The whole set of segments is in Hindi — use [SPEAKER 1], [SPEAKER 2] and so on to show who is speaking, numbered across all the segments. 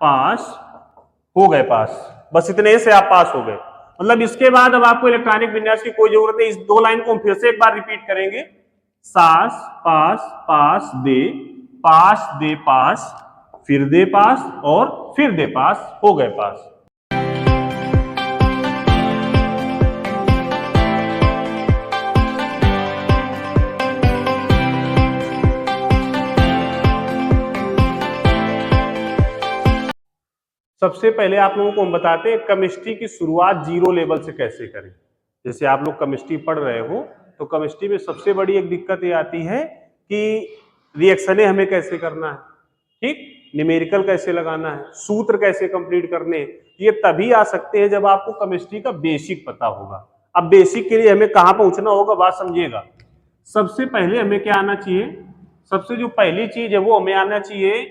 [SPEAKER 1] पास, हो गए पास, बस इतने से आप पास हो गए। मतलब इसके बाद अब आपको इलेक्ट्रॉनिक विन्यास की कोई जरूरत नहीं। इस दो लाइन को हम फिर से एक बार रिपीट करेंगे, सास पास पास दे पास, फिर दे पास और फिर दे पास, हो गए पास। सबसे पहले आप लोगों को हम बताते हैं केमिस्ट्री की शुरुआत जीरो लेवल से कैसे करें। जैसे आप लोग केमिस्ट्री पढ़ रहे हो तो केमिस्ट्री में सबसे बड़ी एक दिक्कत ये आती है कि रिएक्शनें हमें कैसे करना है, ठीक, न्यूमेरिकल कैसे लगाना है, सूत्र कैसे कंप्लीट करने, ये तभी आ सकते हैं जब आपको केमिस्ट्री का बेसिक पता होगा। अब बेसिक के लिए हमें कहां पहुंचना होगा, बात समझिएगा। सबसे पहले हमें क्या आना चाहिए, सबसे जो पहली चीज है वो हमें आना चाहिए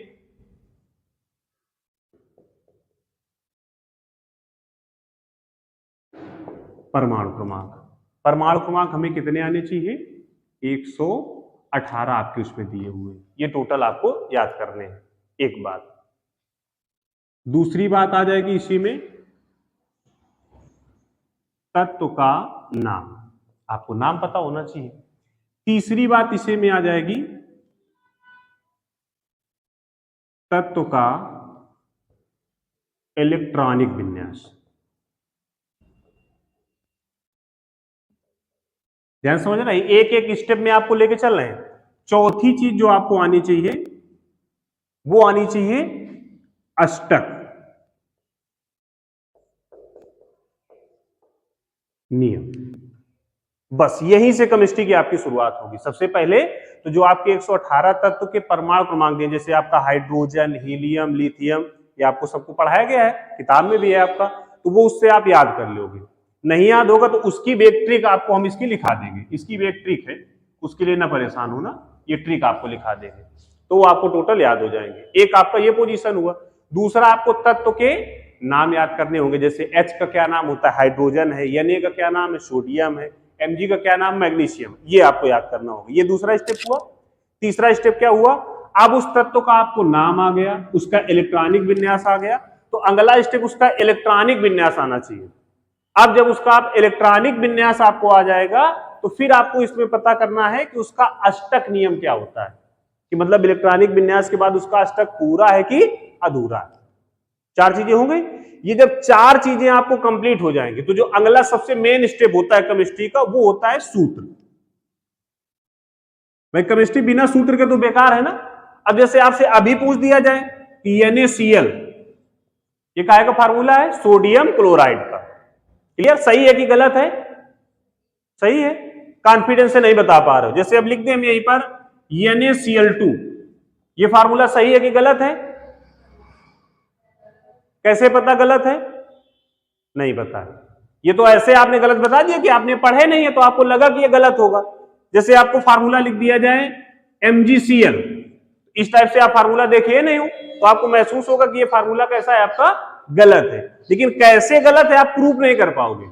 [SPEAKER 1] परमाणु क्रमांक। परमाणु क्रमांक हमें कितने आने चाहिए, 118 आपके उसमें दिए हुए, ये टोटल आपको याद करने हैं। एक बात, दूसरी बात आ जाएगी इसी में तत्व का नाम, आपको नाम पता होना चाहिए। तीसरी बात इसे में आ जाएगी तत्व का इलेक्ट्रॉनिक विन्यास। ध्यान समझ रहे हैं, एक एक स्टेप में आपको लेके चल रहे हैं। चौथी चीज जो आपको आनी चाहिए वो आनी चाहिए अष्टक नियम। बस यहीं से केमिस्ट्री की आपकी शुरुआत होगी। सबसे पहले तो जो आपके 118 तत्व के परमाणु क्रमांक हैं, जैसे आपका हाइड्रोजन, हीलियम, लिथियम, ये आपको सबको पढ़ाया गया है, किताब में भी है आपका, तो वो उससे आप याद कर लोगे। नहीं याद होगा तो उसकी भी एक ट्रिक आपको हम इसकी लिखा देंगे, इसकी भी एक ट्रिक है, उसके लिए ना परेशान होना, ये ट्रिक आपको लिखा देंगे तो वो आपको टोटल याद हो जाएंगे। एक आपका ये पोजीशन हुआ। दूसरा आपको तत्व के नाम याद करने होंगे, जैसे H का क्या नाम होता है, हाइड्रोजन है, Na का क्या नाम है, सोडियम है, Mg का क्या नाम, मैग्नीशियम, ये आपको याद करना होगा। ये दूसरा स्टेप हुआ। तीसरा स्टेप क्या हुआ, अब उस तत्व का आपको नाम आ गया, उसका इलेक्ट्रॉनिक विन्यास आ गया, तो अगला स्टेप उसका इलेक्ट्रॉनिक विन्यास आना चाहिए। अब जब उसका आप इलेक्ट्रॉनिक विन्यास आपको आ जाएगा तो फिर आपको इसमें पता करना है कि उसका अष्टक नियम क्या होता है, कि मतलब इलेक्ट्रॉनिक विन्यास के बाद उसका अष्टक पूरा है कि अधूरा है। चार चीजें हो गई। ये जब चार चीजें आपको कंप्लीट हो जाएंगी तो जो अगला सबसे मेन स्टेप होता है केमिस्ट्री का वो होता है सूत्र। भाई केमिस्ट्री बिना सूत्र के तो बेकार है ना। अब जैसे आपसे अभी पूछ दिया जाए कि NaCl ये काहे का फार्मूला है, सोडियम क्लोराइड का, क्लियर, सही है कि गलत है, सही है, कॉन्फिडेंस से नहीं बता पा रहे हो, जैसे अब लिख दें हम यहीं पर NaCl2, ये फार्मूला सही है कि गलत है, कैसे पता गलत है, नहीं पता है, ये तो ऐसे आपने गलत बता दिया कि आपने पढ़े नहीं है तो आपको लगा कि ये गलत होगा। जैसे आपको फार्मूला लिख दिया जाए MgCl, इस टाइप से आप फार्मूला देखिए नहीं हो तो आपको महसूस होगा कि ये फार्मूला कैसा है, आपका गलत है, लेकिन कैसे गलत है आप प्रूफ नहीं कर पाओगे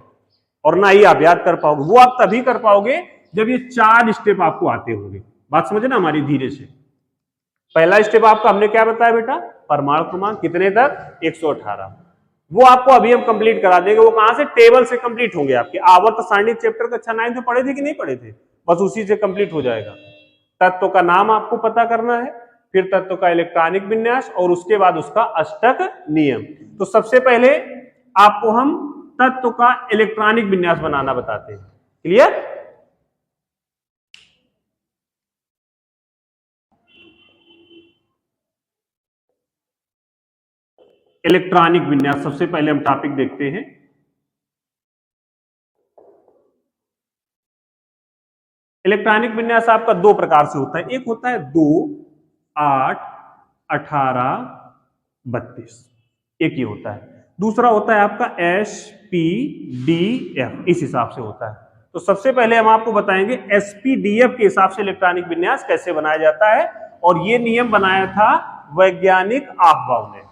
[SPEAKER 1] और ना ही आप याद कर पाओगे। वो आप तभी कर पाओगे जब ये चार स्टेप आपको आते होंगे। बात समझे ना हमारी धीरे से। पहला स्टेप आपका हमने क्या बताया बेटा, परमाणु क्रमांक कितने तक, 118, वो आपको अभी हम कंप्लीट करा देंगे। वो कहां से, टेबल से कंप्लीट होंगे आपके। आवर्त सारणी चैप्टर का 9 में पढ़े थे कि नहीं पढ़े थे, बस उसी से कंप्लीट हो जाएगा। तत्व का नाम आपको पता करना है, फिर तत्व का इलेक्ट्रॉनिक विन्यास और उसके बाद उसका अष्टक नियम। तो सबसे पहले आपको हम तत्व का इलेक्ट्रॉनिक विन्यास बनाना बताते हैं, क्लियर। इलेक्ट्रॉनिक विन्यास सबसे पहले हम टॉपिक देखते हैं। इलेक्ट्रॉनिक विन्यास आपका दो प्रकार से होता है, एक होता है 2, 8, 18, 32, एक ये होता है। दूसरा होता है आपका SPDF, इस हिसाब से होता है। तो सबसे पहले हम आपको बताएंगे SPDF के हिसाब से इलेक्ट्रॉनिक विन्यास कैसे बनाया जाता है, और ये नियम बनाया था वैज्ञानिक आफबाउ ने।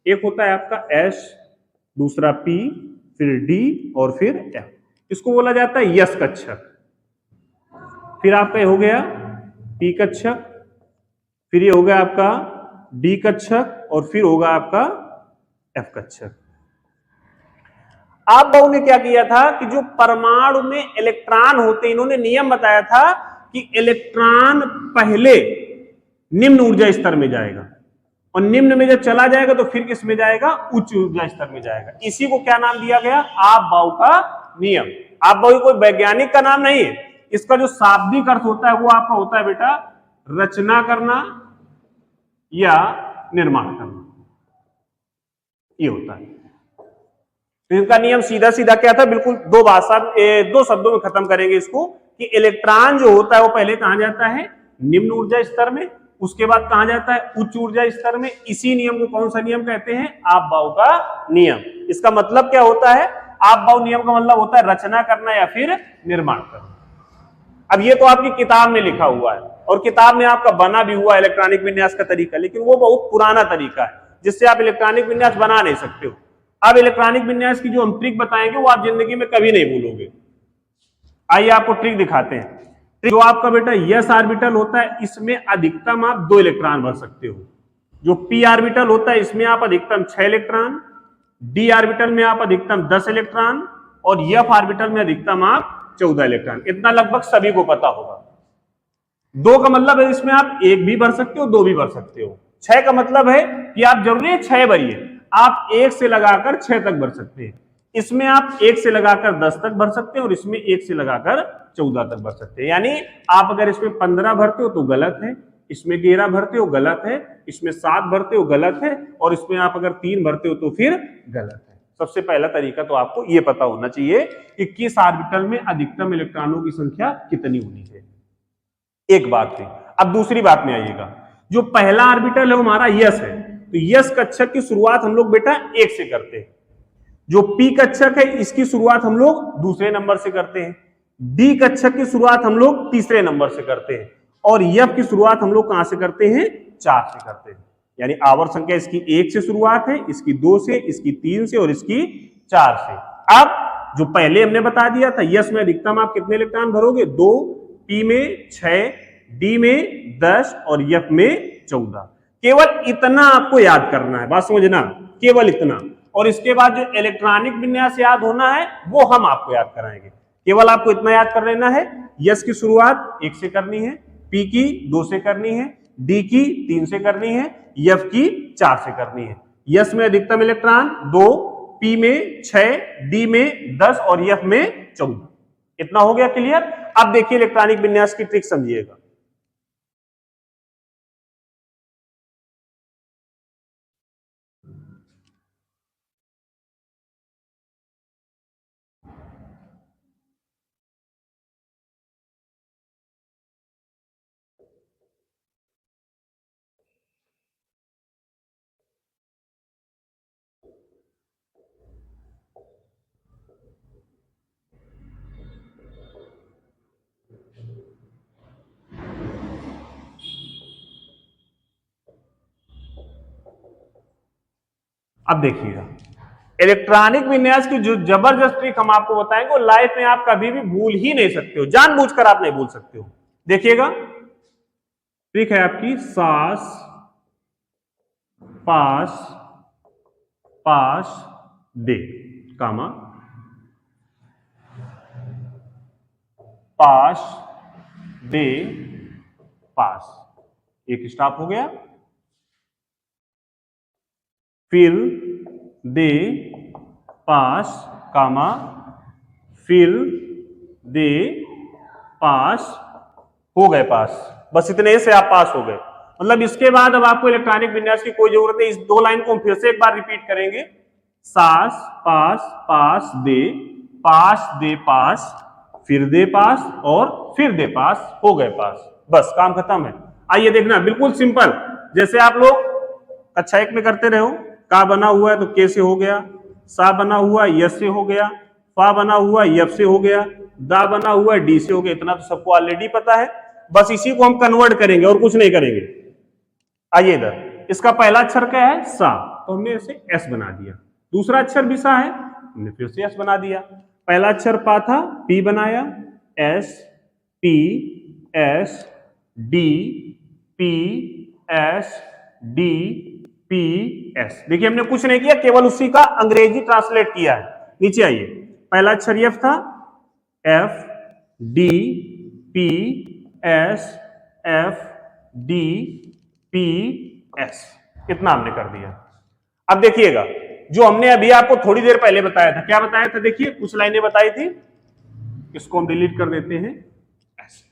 [SPEAKER 1] एक होता है आपका दूसरा P, फिर D और फिर F। इसको बोला जाता है यस कक्षक। फिर आपका हो गया P कक्षक, फिर ये हो गया आपका D कक्षक और फिर होगा आपका F कक्षक। आप बहु ने क्या किया था कि जो परमाणु में इलेक्ट्रॉन होते, इन्होंने नियम बताया था कि इलेक्ट्रॉन पहले निम्न ऊर्जा स्तर में जाएगा और निम्न में जब चला जाएगा तो फिर किस में जाएगा, उच्च ऊर्जा स्तर में जाएगा। इसी को क्या नाम दिया गया, आप-बाउ का नियम। आप-बाउ कोई वैज्ञानिक का नाम नहीं है, इसका जो शाब्दिक अर्थ होता है वो आपका होता है बेटा रचना करना या निर्माण करना, ये होता है। तो इनका नियम सीधा सीधा क्या था, बिल्कुल दो शब्दों में खत्म करेंगे इसको कि इलेक्ट्रॉन जो होता है वो पहले कहां जाता है, निम्न ऊर्जा स्तर में, उसके बाद कहां जाता है, उच्च ऊर्जा स्तर में। इसी नियम को कौन सा नियम कहते हैं, आप-बाउ का नियम। इसका मतलब क्या होता है, आप-बाउ नियम का मतलब होता है रचना करना या फिर निर्माण करना। अब ये तो आपकी किताब में लिखा हुआ है और किताब में आपका बना भी हुआ इलेक्ट्रॉनिक विन्यास का तरीका, लेकिन वो बहुत पुराना तरीका है जिससे आप इलेक्ट्रॉनिक विन्यास बना नहीं सकते हो। अब इलेक्ट्रॉनिक विन्यास की जो हम ट्रिक बताएंगे वो आप जिंदगी में कभी नहीं भूलोगे। आइए आपको ट्रिक दिखाते हैं। जो आपका बेटा यस ऑर्बिटल होता है, इसमें अधिकतम आप 2 इलेक्ट्रॉन भर सकते हो। जो पी ऑर्बिटल होता है इसमें आप अधिकतम 6 इलेक्ट्रॉन, डी ऑर्बिटल में आप अधिकतम 10 इलेक्ट्रॉन और एफ ऑर्बिटल में अधिकतम आप 14 इलेक्ट्रॉन। इतना लगभग सभी को पता होगा। 2 का मतलब है इसमें आप 1 भी भर सकते हो, 2 भी भर सकते हो। 6 का मतलब है कि आप जरूरी है 6 भरिए, आप 1 से लगाकर 6 तक भर सकते हैं। इसमें आप 1 से लगाकर 10 तक भर सकते हैं और इसमें 1 से लगाकर 14 तक भर सकते हैं। यानी आप अगर इसमें 15 भरते हो तो गलत है, इसमें 11 भरते हो गलत है, इसमें 7 भरते हो गलत है और इसमें आप अगर 3 भरते हो तो फिर गलत है। सबसे पहला तरीका तो आपको यह पता होना चाहिए कि किस ऑर्बिटल में अधिकतम इलेक्ट्रॉनों की संख्या कितनी होनी है। एक बात है। अब दूसरी बात में आइएगा, जो पहला ऑर्बिटल है वो हमारा यस है, तो यस कक्षक की शुरुआत हम लोग बेटा 1 से करते हैं। जो पी कक्षक है इसकी शुरुआत हम लोग दूसरे नंबर से करते हैं। डी कक्षक की शुरुआत हम लोग तीसरे नंबर से करते हैं और एफ की शुरुआत हम लोग कहां से करते हैं, 4 से करते हैं। यानी आवर्त संख्या इसकी 1 से शुरुआत है, इसकी 2 से, इसकी 3 से और इसकी 4 से। अब जो पहले हमने बता दिया था, यस में अधिकतम आप कितने इलेक्ट्रॉन भरोगे, 2, पी में 6, डी में 10 और एफ में 14। केवल इतना आपको याद करना है, बात समझना, केवल इतना। और इसके बाद जो इलेक्ट्रॉनिक विन्यास याद होना है वो हम आपको याद कराएंगे। केवल आपको इतना याद कर लेना है, यस की शुरुआत 1 से करनी है, पी की 2 से करनी है, डी की 3 से करनी है, एफ की 4 से करनी है। यस में अधिकतम इलेक्ट्रॉन 2, पी में 6, डी में 10 और एफ में 14। इतना हो गया क्लियर। अब देखिए इलेक्ट्रॉनिक विन्यास की ट्रिक समझिएगा। अब देखिएगा इलेक्ट्रॉनिक विन्यास की जो जबरदस्त ट्रिक हम आपको बताएंगे वो लाइफ में आप कभी भी भूल ही नहीं सकते हो, जानबूझकर आप नहीं भूल सकते हो। देखिएगा ट्रिक है आपकी, सास पास पास दे कामा पास दे पास। एक स्टॉप हो गया, फिर दे पास कामा फिर दे पास, हो गए पास। बस इतने से आप पास हो गए। मतलब इसके बाद अब आपको इलेक्ट्रॉनिक विन्यास की कोई जरूरत नहीं। इस 2 लाइन को हम फिर से एक बार रिपीट करेंगे, सास पास पास दे पास, फिर दे पास और फिर दे पास, हो गए पास। बस काम खत्म है। आइए देखना, बिल्कुल सिंपल, जैसे आप लोग कक्षा 1 में करते रहे हो। का बना हुआ है तो के से हो गया, सा बना हुआ यस से हो गया, फा बना हुआ एफ से हो गया, दा बना हुआ डी से हो गया। इतना तो सबको ऑलरेडी पता है, बस इसी को हम कन्वर्ट करेंगे और कुछ नहीं करेंगे। आइए इधर, इसका पहला अक्षर क्या है, सा, तो हमने इसे एस बना दिया। दूसरा अक्षर भी सा है, हमने फिर से एस बना दिया। पहला अक्षर पा था, पी बनाया, S P S D P S D P S. देखिए हमने कुछ नहीं किया, केवल उसी का अंग्रेजी ट्रांसलेट किया है। नीचे आइए, पहला अक्षर एफ था, F D P S F D P S, इतना हमने कर दिया। अब देखिएगा जो हमने अभी आपको थोड़ी देर पहले बताया था, क्या बताया था, देखिए कुछ लाइनें बताई थी, इसको हम डिलीट कर देते हैं। ऐसे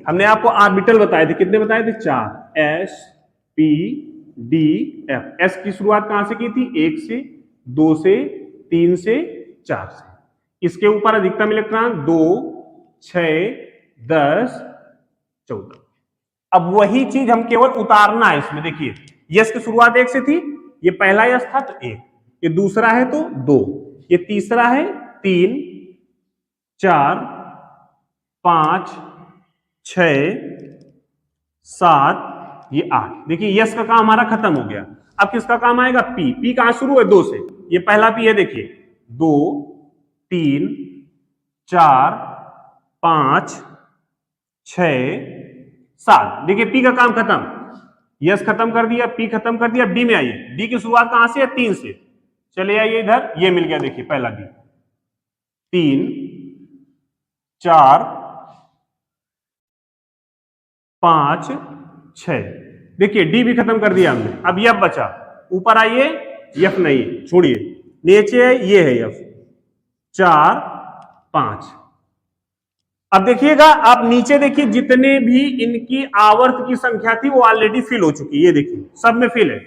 [SPEAKER 1] हमने आपको ऑर्बिटल बताए थे, कितने बताए थे, 4, S P D F. S की शुरुआत कहां से की थी, 1 से, 2 से, 3 से, 4 से। इसके ऊपर अधिकतम इलेक्ट्रॉन 2, 6, 10, 14। अब वही चीज हम केवल उतारना है इसमें। देखिए यस की शुरुआत 1 से थी, ये पहला यस था तो 1, ये दूसरा है तो 2, ये तीसरा है 3, 4, 5, 6, 7, ये 8। देखिए यस का काम हमारा खत्म हो गया। अब किसका काम आएगा, पी। पी कहां शुरू है, 2 से, ये पहला पी है, देखिए 2, 3, 4, 5, 6, 7। देखिए पी का काम खत्म, यस खत्म कर दिया, पी खत्म कर दिया। डी में आइए, डी की शुरुआत कहां से है, 3 से, चले आइए इधर, ये मिल गया, देखिए पहला डी, 3, 4, 5, 6। देखिए डी भी खत्म कर दिया हमने। अब यफ बचा, ऊपर आइए, यफ नहीं, छोड़िए, नीचे है, ये है यफ, 4, 5। अब देखिएगा आप नीचे देखिए, जितने भी इनकी आवर्त की संख्या थी वो ऑलरेडी फिल हो चुकी है। ये देखिए सब में फिल है,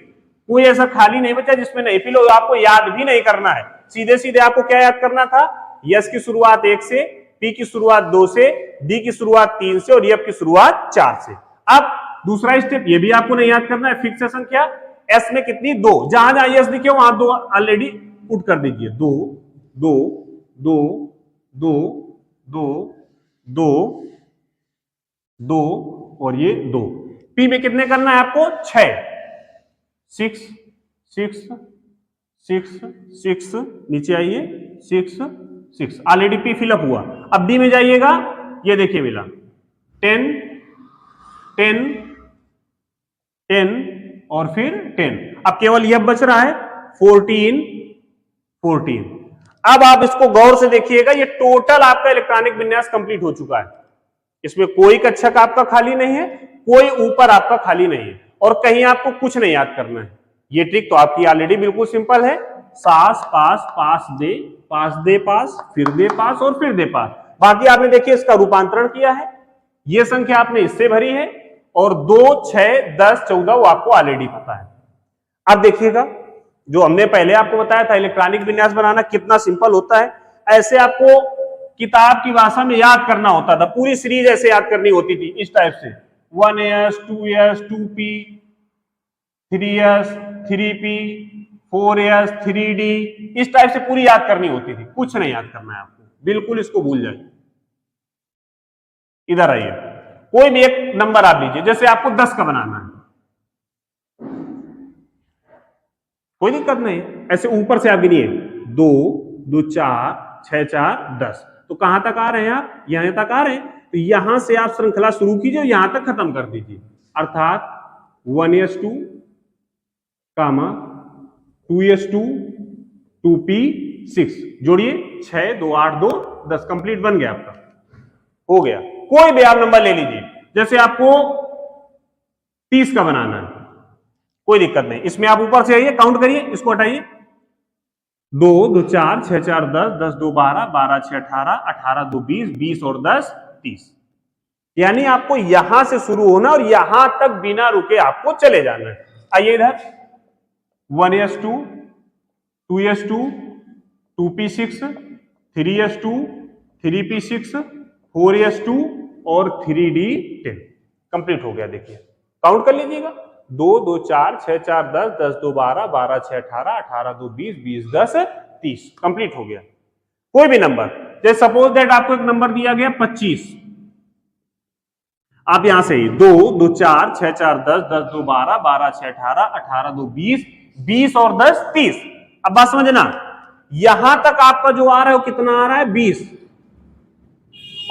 [SPEAKER 1] कोई ऐसा खाली नहीं बचा जिसमें नहीं फिल हो। आपको याद भी नहीं करना है, सीधे सीधे आपको क्या याद करना था, यस की शुरुआत 1 से, पी की शुरुआत 2 से, डी की शुरुआत 3 से और एफ की शुरुआत 4 से। अब दूसरा स्टेप ये भी आपको नहीं याद करना है, फिक्सेशन क्या, एस में कितनी, 2, जहां जहां एस दिखे वहां 2 ऑलरेडी पुट कर दीजिए, 2 2 2 2 2 2 2 और ये 2। पी में कितने करना है आपको, 6, 6 6 6 6, नीचे आइए, 6 6, ऑलरेडी पी फिलअप हुआ। अब डी में जाइएगा, ये देखिए मिला 10 10 10 और फिर 10। अब केवल यह बच रहा है 14 14। अब आप इसको गौर से देखिएगा, ये टोटल आपका इलेक्ट्रॉनिक विन्यास कंप्लीट हो चुका है। इसमें कोई कक्षक आपका खाली नहीं है, कोई ऊपर आपका खाली नहीं है, और कहीं आपको कुछ नहीं याद करना है। ये ट्रिक तो आपकी ऑलरेडी बिल्कुल सिंपल है, सास पास पास दे पास, फिर दे पास और फिर दे पास। बाकी आपने देखिए इसका रूपांतरण किया है, ये संख्या आपने इससे भरी है, और 2, 6, 10, 14 वो आपको ऑलरेडी पता है। अब देखिएगा जो हमने पहले आपको बताया था इलेक्ट्रॉनिक विन्यास बनाना कितना सिंपल होता है, ऐसे आपको किताब की भाषा में याद करना होता था, पूरी सीरीज ऐसे याद करनी होती थी इस टाइप से, 1s 2s 2p 3s 3p 4s 3d, इस टाइप से पूरी याद करनी होती थी। कुछ नहीं याद करना है आपको, बिल्कुल इसको भूल जाइए। इधर आइए, कोई भी एक नंबर आप लीजिए, जैसे आपको 10 का बनाना है, कोई दिक्कत नहीं, ऐसे ऊपर से आप गिनिए, 2 2 4 6 4 10। तो कहां तक आ रहे हैं आप, यहां तक आ रहे हैं, तो यहां से आप श्रृंखला शुरू कीजिए, यहां तक खत्म कर दीजिए। अर्थात 1s2 कामा 2s2 2p6, जोड़िए 6 2 8 2 10, कंप्लीट बन गया आपका, हो गया। कोई भी आप नंबर ले लीजिए, जैसे आपको 30 का बनाना है, कोई दिक्कत नहीं, इसमें आप ऊपर से आइए, काउंट करिए, इसको हटाइए, 2 2 4 6 4 10 10 2 12 12 6 18 18 2 20 20 और 10 30। यानी आपको यहां से शुरू होना और यहां तक बिना रुके आपको चले जाना है। आइए इधर, 1s2 2s2 2p6 3s2 3p6 4s2 और 3d10, कंप्लीट हो गया। देखिए काउंट कर लीजिएगा, 2 2 4 6 4 10 10 2 12 12 6 18 18 2 20 20 10 30, कंप्लीट हो गया। कोई भी नंबर, जैसे सपोज दैट आपको एक नंबर दिया गया 25, आप यहां से ही 2 2 4 6 4 10 10 2 12 12 6 18 18 2 20 20 और 10 30। अब बात समझना, यहां तक आपका जो आ रहा है वो कितना आ रहा है 20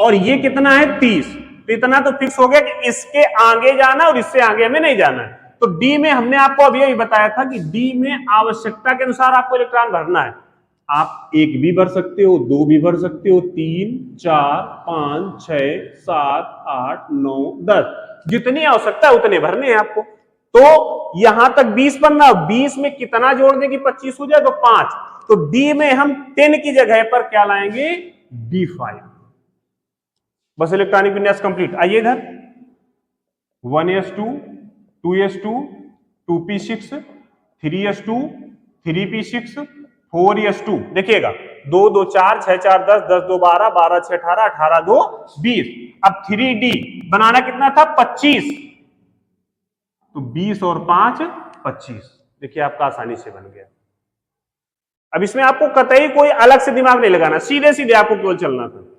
[SPEAKER 1] और ये कितना है 30। तो इतना तो फिक्स हो गया कि इसके आगे जाना और इससे आगे हमें नहीं जाना है। तो डी में हमने आपको अभी यही बताया था कि डी में आवश्यकता के अनुसार आपको इलेक्ट्रॉन भरना है। आप 1 भी भर सकते हो, 2 भी भर सकते हो, 3 4 5 6 7 8 9 10, जितनी आवश्यकता है उतने भरने हैं आपको। तो यहां तक 20 बनना, 20 में कितना जोड़ दें कि 25 हो जाए, तो 5। तो डी में हम 10 की जगह पर क्या लाएंगे, D5। बस इलेक्ट्रॉनिक विन्यास कंप्लीट। आइए इधर 1s2 2s2 2p6 3s2 3p6 4s2। देखिएगा 2 2 4 6 4 10 10 2 12 12 6 18 18 2 20। अब 3d बनाना कितना था 25, तो 20 और 5 25। देखिए आपका आसानी से बन गया। अब इसमें आपको कतई कोई अलग से दिमाग नहीं लगाना, सीधे सीधे आपको केवल चलना था।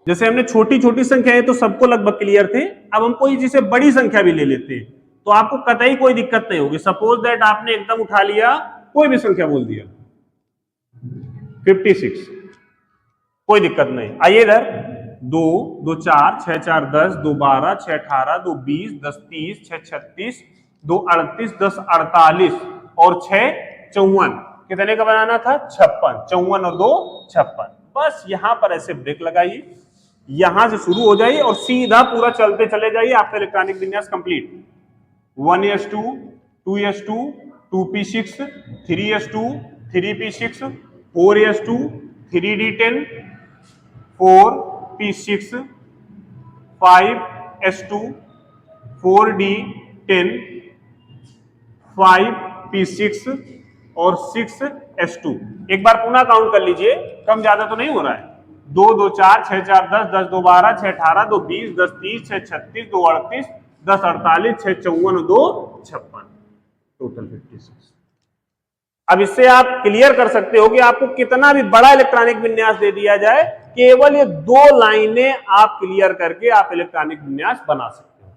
[SPEAKER 1] जैसे हमने छोटी छोटी संख्या है तो सबको लगभग क्लियर थे, अब हम कोई जिसे बड़ी संख्या भी ले लेते हैं तो आपको कतई कोई दिक्कत नहीं होगी। सपोज दैट आपने एकदम उठा लिया, कोई भी संख्या बोल दिया 56, कोई दिक्कत नहीं। आइए इधर 2 2 4 6 4 10 2 12 6 18 2 20 10 30 6 36 2 38 10 48 और 6 54। कितने का बनाना था 56। 54 और 2 56। बस यहां पर ऐसे ब्रेक लगाइए, यहां से शुरू हो जाइए और सीधा पूरा चलते चले जाइए, आपका इलेक्ट्रॉनिक विन्यास complete. 1s2 2s2 2p6 3s2 3p6 4s2 3d10 4p6 5s2 4d10 5p6 और 6s2। एक बार पुनः काउंट कर लीजिए, कम ज्यादा तो नहीं हो रहा है। 2 2 4 6 4 10 10 2 12 6 18 2 20 10 30 6 36 2 38 10 48 6 54 2 56, टोटल 56। अब इससे आप क्लियर कर सकते हो कि आपको कितना भी बड़ा इलेक्ट्रॉनिक विन्यास दे दिया जाए, केवल ये 2 लाइनें आप क्लियर करके आप इलेक्ट्रॉनिक विन्यास बना सकते हो।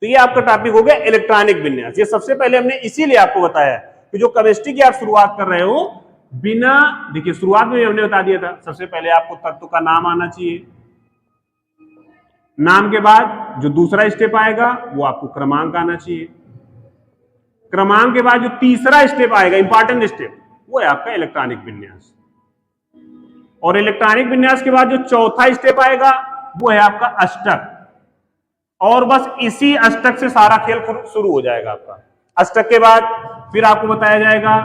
[SPEAKER 1] तो ये आपका टॉपिक हो गया इलेक्ट्रॉनिक विन्यास। ये सबसे पहले हमने इसीलिए आपको बताया कि जो केमिस्ट्री की आप शुरुआत कर रहे हो, बिना देखिए शुरुआत में हमने बता दिया था, सबसे पहले आपको तत्व का नाम आना चाहिए। नाम के बाद जो दूसरा स्टेप आएगा वो आपको क्रमांक आना चाहिए। क्रमांक के बाद जो तीसरा स्टेप आएगा, इंपॉर्टेंट स्टेप, वो है आपका इलेक्ट्रॉनिक विन्यास। और इलेक्ट्रॉनिक विन्यास के बाद जो चौथा स्टेप आएगा वो है आपका अष्टक। और बस इसी अष्टक से सारा खेल शुरू हो जाएगा आपका। अष्टक के बाद फिर आपको बताया जाएगा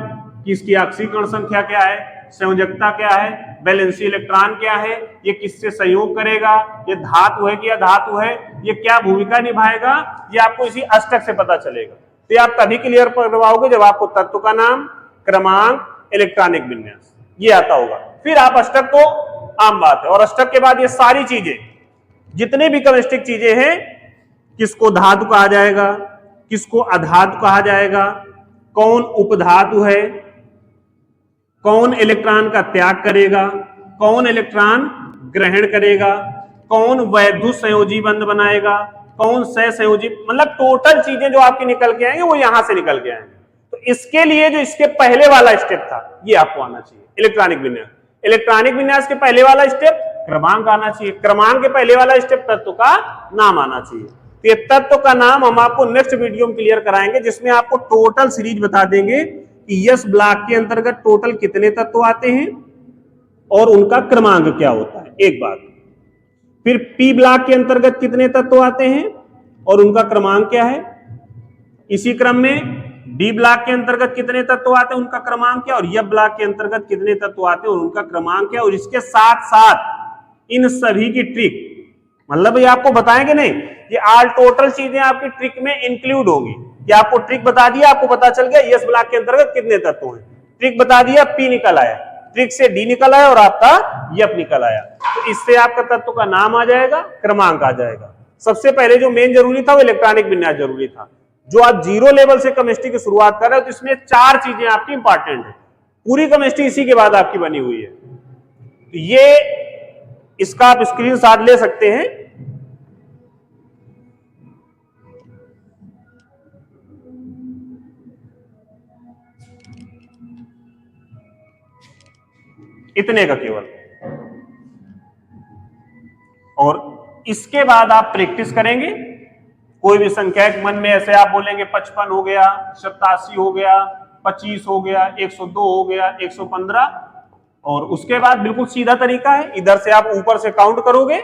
[SPEAKER 1] कि इसकी ऑक्सीकरण संख्या क्या है, संयोजकता क्या है, वैलेंसी इलेक्ट्रॉन क्या है, ये किससे सहयोग करेगा, ये धातु है कि अधातु है, ये क्या भूमिका निभाएगा, ये आपको इसी अष्टक से पता चलेगा। तो आप तभी क्लियर करवाओगे जब आपको तत्व का नाम, क्रमांक, इलेक्ट्रॉनिक विन्यास ये आता होगा। फिर आप अष्टक को, आम बात है, और अष्टक के बाद ये सारी चीजें, जितनी भी केमिस्ट्रिक चीजें हैं, किसको धातु कहा जाएगा, किसको अधातु कहा जाएगा, कौन उपधातु है, कौन इलेक्ट्रॉन का त्याग करेगा, कौन इलेक्ट्रॉन ग्रहण करेगा, कौन वैद्युत संयोजी बंध बनाएगा, कौन सहसंयोजी, मतलब टोटल चीजें जो आपकी निकल के आएंगे वो यहां से निकल के आएंगे। तो इसके लिए जो इसके पहले वाला स्टेप था ये आपको आना चाहिए, इलेक्ट्रॉनिक विन्यास। इलेक्ट्रॉनिक विन्यास के पहले वाला स्टेप क्रमांक आना चाहिए, क्रमांक के पहले वाला स्टेप तत्व का नाम आना चाहिए। तो ये तत्व का नाम हम आपको नेक्स्ट वीडियो में क्लियर कराएंगे, जिसमें आपको टोटल सीरीज बता देंगे कि यस ब्लॉक के अंतर्गत टोटल कितने तत्व आते हैं और उनका क्रमांक क्या होता है, एक बात। फिर पी ब्लॉक के अंतर्गत कितने तत्व आते हैं और उनका क्रमांक क्या है। इसी क्रम में डी ब्लॉक के अंतर्गत कितने तत्व आते हैं, उनका क्रमांक क्या, और यह ब्लॉक के अंतर्गत कितने तत्व आते हैं और उनका क्रमांक क्या। और इसके साथ साथ इन सभी की ट्रिक, मतलब ये आपको बताएंगे नहीं, ये ऑल टोटल चीजें आपकी ट्रिक में इंक्लूड होगी। ये आपको ट्रिक बता दिया, आपको पता चल गया यस ब्लॉक के अंतर्गत कितने तत्व हैं, ट्रिक बता दिया, पी निकल आया, ट्रिक से डी निकल आया और आपका यफ निकल आया। तो इससे आपका तत्व का नाम आ जाएगा, क्रमांक आ जाएगा। सबसे पहले जो मेन जरूरी था वो इलेक्ट्रॉनिक विन्यास जरूरी था। जो आप जीरो लेवल से केमिस्ट्री की शुरुआत कर रहे हो तो इसमें 4 चीजें आपकी इंपॉर्टेंट है, पूरी केमिस्ट्री इसी के बाद आपकी बनी हुई है। तो ये इसका आप स्क्रीनशॉट ले सकते हैं। इतने का केवल। और इसके बाद आप प्रैक्टिस करेंगे, कोई भी संख्या एक मन में ऐसे आप बोलेंगे 55 हो गया, 87 हो गया, 25 हो गया, 102 हो गया, 115, और उसके बाद बिल्कुल सीधा तरीका है, इधर से आप ऊपर से काउंट करोगे,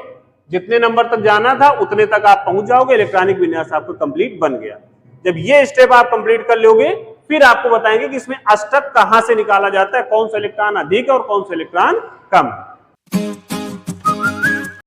[SPEAKER 1] जितने नंबर तक जाना था उतने तक आप पहुंच जाओगे, इलेक्ट्रॉनिक विन्यास आपका कंप्लीट बन गया। जब ये स्टेप आप कंप्लीट कर लोगे, फिर आपको बताएंगे कि इसमें अष्टक कहां से निकाला जाता है, कौन सा इलेक्ट्रॉन अधिक है और कौन सा इलेक्ट्रॉन कम है।